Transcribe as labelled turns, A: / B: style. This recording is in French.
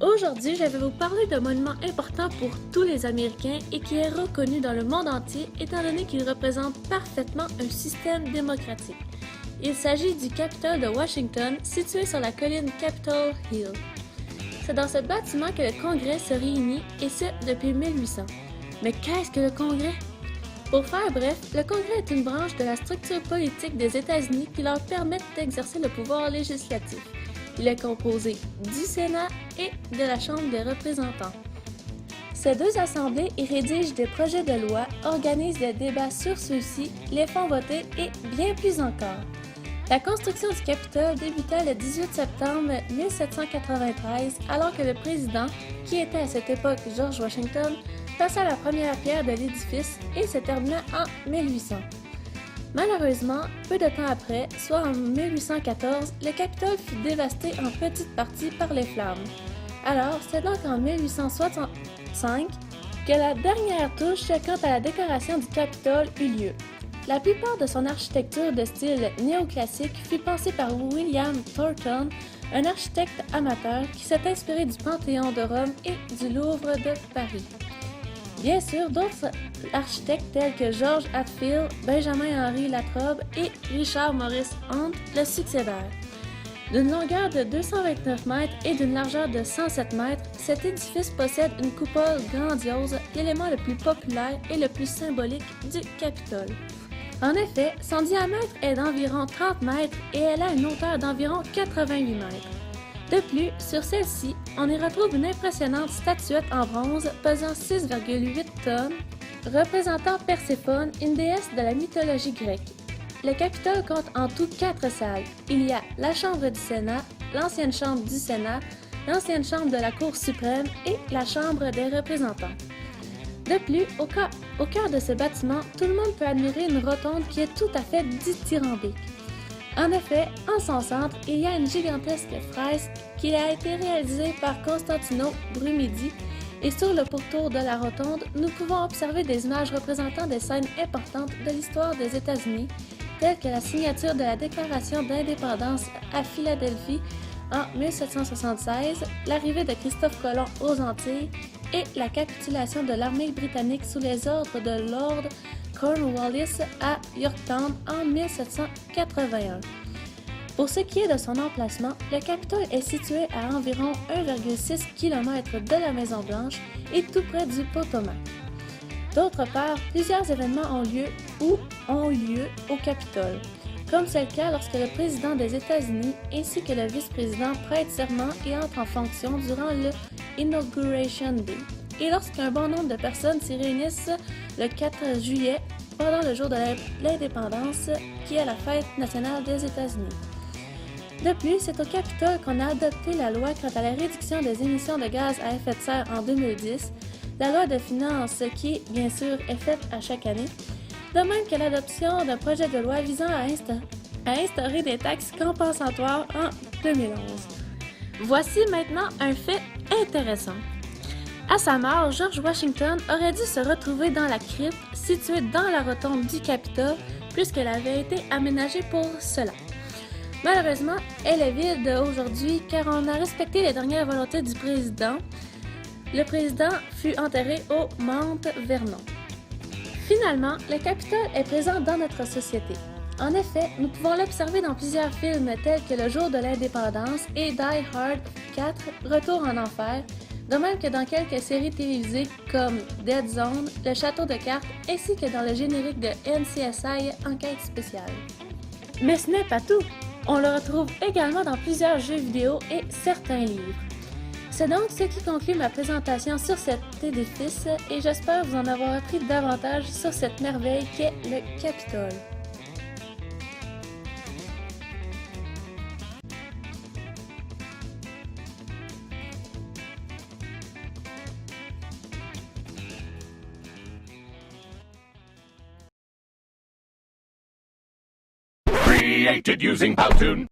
A: Aujourd'hui, je vais vous parler d'un monument important pour tous les Américains et qui est reconnu dans le monde entier étant donné qu'il représente parfaitement un système démocratique. Il s'agit du Capitole de Washington, situé sur la colline Capitol Hill. C'est dans ce bâtiment que le Congrès se réunit, et ce depuis 1800. Mais qu'est-ce que le Congrès? Pour faire bref, le Congrès est une branche de la structure politique des États-Unis qui leur permet d'exercer le pouvoir législatif. Il est composé du Sénat et de la Chambre des représentants. Ces deux assemblées y rédigent des projets de loi, organisent des débats sur ceux-ci, les font voter et bien plus encore. La construction du Capitole débuta le 18 septembre 1793, alors que le président, qui était à cette époque George Washington, plaça la première pierre de l'édifice et se termina en 1800. Malheureusement, peu de temps après, soit en 1814, le Capitole fut dévasté en petites parties par les flammes. Alors, c'est donc en 1865 que la dernière touche quant à la décoration du Capitole eut lieu. La plupart de son architecture de style néoclassique fut pensée par William Thornton, un architecte amateur qui s'est inspiré du Panthéon de Rome et du Louvre de Paris. Bien sûr, d'autres architectes tels que George Hatfield, Benjamin-Henri Latrobe et Richard Morris Hunt le succédèrent. D'une longueur de 229 mètres et d'une largeur de 107 mètres, cet édifice possède une coupole grandiose, l'élément le plus populaire et le plus symbolique du Capitole. En effet, son diamètre est d'environ 30 mètres et elle a une hauteur d'environ 88 mètres. De plus, sur celle-ci, on y retrouve une impressionnante statuette en bronze pesant 6,8 tonnes, représentant Perséphone, une déesse de la mythologie grecque. Le Capitole compte en tout 4 salles. Il y a la Chambre du Sénat, l'ancienne Chambre du Sénat, l'ancienne Chambre de la Cour suprême et la Chambre des représentants. De plus, au cœur de ce bâtiment, tout le monde peut admirer une rotonde qui est tout à fait dithyrambique. En effet, en son centre, il y a une gigantesque fresque qui a été réalisée par Constantino Brumidi, et sur le pourtour de la rotonde, nous pouvons observer des images représentant des scènes importantes de l'histoire des États-Unis, telles que la signature de la Déclaration d'indépendance à Philadelphie en 1776, l'arrivée de Christophe Colomb aux Antilles et la capitulation de l'armée britannique sous les ordres de Lord Cornwallis à Yorktown en 1781. Pour ce qui est de son emplacement, le Capitole est situé à environ 1,6 km de la Maison-Blanche et tout près du Potomac. D'autre part, plusieurs événements ont eu lieu au Capitole, comme c'est le cas lorsque le président des États-Unis ainsi que le vice-président prêtent serment et entrent en fonction durant le Inauguration Day, et lorsqu'un bon nombre de personnes s'y réunissent le 4 juillet pendant le jour de l'indépendance, qui est la fête nationale des États-Unis. De plus, c'est au Capitole qu'on a adopté la loi quant à la réduction des émissions de gaz à effet de serre en 2010, la loi de finances qui, bien sûr, est faite à chaque année, de même que l'adoption d'un projet de loi visant à instaurer des taxes compensatoires en 2011. Voici maintenant un fait intéressant. À sa mort, George Washington aurait dû se retrouver dans la crypte située dans la rotonde du Capitole puisqu'elle avait été aménagée pour cela. Malheureusement, elle est vide aujourd'hui car on a respecté les dernières volontés du président. Le président fut enterré au Mount Vernon. Finalement, le Capitole est présent dans notre société. En effet, nous pouvons l'observer dans plusieurs films tels que Le Jour de l'Indépendance et Die Hard 4, Retour en Enfer, de même que dans quelques séries télévisées comme Dead Zone, Le Château de cartes, ainsi que dans le générique de NCSI Enquête spéciale. Mais ce n'est pas tout! On le retrouve également dans plusieurs jeux vidéo et certains livres. C'est donc ce qui conclut ma présentation sur cet édifice et j'espère vous en avoir appris davantage sur cette merveille qu'est le Capitole.
B: Created using Powtoon.